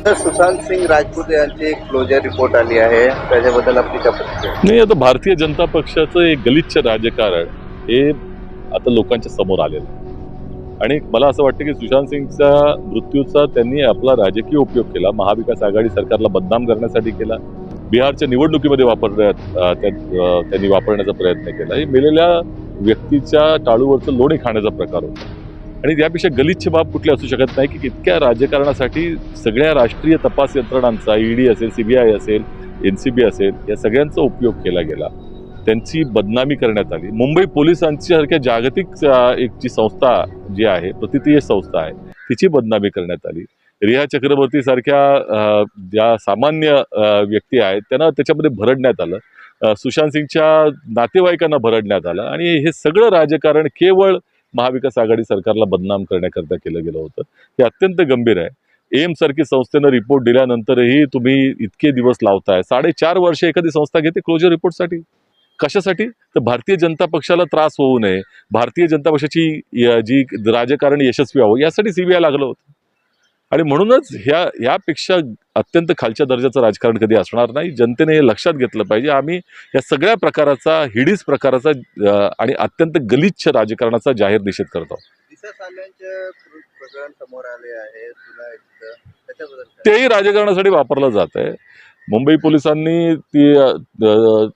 तर सुशांत सिंग राजपूत यांची एक क्लोजर रिपोर्ट आली आहे, त्याच्याबद्दल आपली काय प्रतिक्रिया? नाही, आता भारतीय जनता पक्षाचं एक गलिच्छ राजकारण हे आता लोकांच्या समोर आलेलं आहे. आणि मला असं वाटतं की सुशांत सिंगचा मृत्यूचा त्यांनी आपला राजकीय उपयोग केला, महाविकास आघाडी सरकारला बदनाम करण्यासाठी केला, बिहारच्या निवडणुकीमध्ये त्यांनी वापरण्याचा प्रयत्न केला. हे मेलेल्या व्यक्तीच्या टाळूवरचं लोणी खाण्याचा प्रकार होता. आणि यापेक्षा गलिच्छ बाब कुठली असू शकत नाही की इतक्या राजकारणासाठी सगळ्या राष्ट्रीय तपास यंत्रणांचा, ईडी असेल, सीबीआय असेल, एनसीबी असेल, या सगळ्यांचा उपयोग केला गेला. त्यांची बदनामी करण्यात आली. मुंबई पोलिसांची सारख्या जागतिक एक जी संस्था जी आहे, प्रतितीय संस्था आहे, तिची बदनामी करण्यात आली. रिया चक्रवर्ती सारख्या ज्या सामान्य व्यक्ती आहेत त्यांना त्याच्यामध्ये भरडण्यात आलं. सुशांत सिंगच्या नातेवाईकांना भरडण्यात आलं आणि हे सगळं राजकारण केवळ महाविकास आघाडी सरकारला बदनाम करण्याकरता केलं गेलं होतं. हे अत्यंत गंभीर आहे. एम्स सारखी संस्थेनं रिपोर्ट दिल्यानंतरही तुम्ही इतके दिवस लावताय. 4.5 वर्ष एखादी संस्था घेते क्लोजर रिपोर्टसाठी. कशासाठी? तर भारतीय जनता पक्षाला त्रास होऊ नये, भारतीय जनता पक्षाची जी राजकारण यशस्वी व्हावं यासाठी सीबीआय लागलं होतं. आणि म्हणूनच यापेक्षा अत्यंत खालच्या दर्जाचं राजकारण कधी असणार नाही. जनतेने हे लक्षात घेतलं पाहिजे. आम्ही या सगळ्या प्रकाराचा, हिडीस प्रकाराचा आणि अत्यंत गलिच्छ राजकारणाचा जाहीर निषेध करतो. दिशा साल्यांचे प्रकरण समोर आले आहे पुन्हा एकदा, त्याच्याबद्दल काय? तेही राजकारणासाठी वापरलं जात आहे. मुंबई पोलिसांनी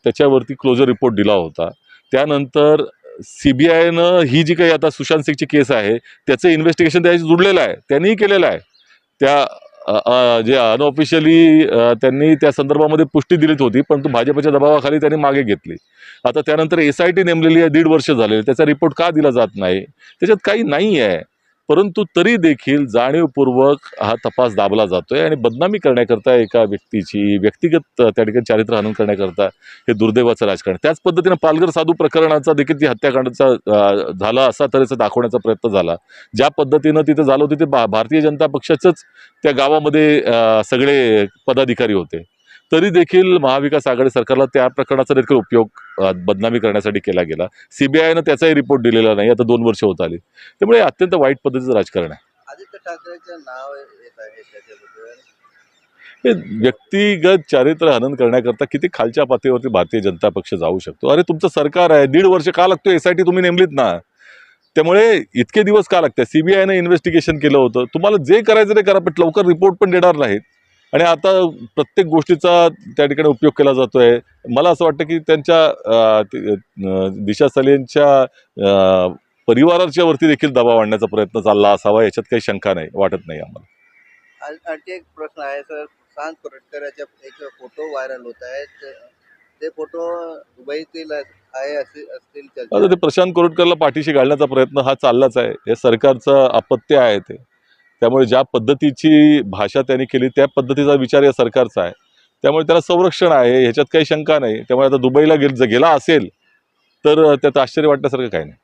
त्याच्यावरती क्लोजर रिपोर्ट दिला होता. त्यानंतर सीबीआयनं ही जी काही आता सुशांत सिंगची केस आहे त्याचं इन्व्हेस्टिगेशन त्याच्याशी जुडलेलं आहे, त्यांनीही केलेलं आहे. त्या जे अनऑफिशियली त्यांनी त्या संदर्भामध्ये पुष्टी दिलीच होती, परंतु भाजपच्या दबावाखाली त्यांनी मागे घेतली. आता त्यानंतर SIT नेमलेली आहे, 1.5 वर्ष झाले. त्याचा रिपोर्ट का दिला जात नाही? त्याच्यात काही नाही आहे. परंतु तरी देखील जाणीवपूर्वक हा तपास दाबला जातोय आणि बदनामी करण्याकरता एका व्यक्तीची व्यक्तिगत त्या ठिकाणी चारित्र्य हनन करण्याकरता हे दुर्दैवाचं राजकारण. त्याच पद्धतीनं पालघर साधू प्रकरणाचा देखील ती हत्याकांडाचा झाला असा तऱ्हेचा दाखवण्याचा प्रयत्न झाला. ज्या पद्धतीनं तिथे झालं होतं ते भारतीय जनता पक्षाचंच त्या गावामध्ये सगळे पदाधिकारी होते. तरी देखील महाविकास आघाडी सरकारला त्या प्रकरणाचा देखील उपयोग बदनामी करण्यासाठी केला गेला. सीबीआयनं त्याचाही रिपोर्ट दिलेला नाही. आता 2 वर्ष होत आली. त्यामुळे अत्यंत वाईट पद्धतीचं राजकारण आहे. आदित्य ठाकरेंचं नाव येत आहे त्याच्याबद्दल. हे व्यक्तिगत चारित्र्य हनन करण्याकरता किती खालच्या पातळीवरती भारतीय जनता पक्ष जाऊ शकतो? अरे तुमचं सरकार आहे, 1.5 वर्ष का लागतो? SIT तुम्ही नेमलीत ना, त्यामुळे इतके दिवस का लागतात? सीबीआयनं इन्व्हेस्टिगेशन केलं होतं. तुम्हाला जे करायचं ते करा, पण लवकर रिपोर्ट पण देणार नाहीत. आणि आता प्रत्येक गोष्टीचा त्या ठिकाणी उपयोग केला जातोय. मला असं वाटतं की दिशा सालेंच्या परिवाराच्या वरती देखील दबाव आणण्याचा प्रयत्न चालला असावा, याच्यात काही शंका नाही, वाटत नाही आम्हाला. आणखी एक प्रश्न आहे सर, सुशांत कोरटकरचे एक फोटो व्हायरल होत आहेत, ते फोटो दुबईतील आहे असे असतील चर्चा. आता ते प्रशांत कोरटकरला पाठीशी घालण्याचा प्रयत्न हा चाललाच आहे. हे सरकारचं अपत्य आहे ते. त्यामुळे ज्या पद्धतीची भाषा त्यांनी केली त्या पद्धतीचा विचार या सरकारचा आहे. त्यामुळे त्याला संरक्षण आहे, ह्याच्यात काही शंका नाही. त्यामुळे आता दुबईला गेला असेल तर त्यात आश्चर्य वाटण्यासारखं काही नाही.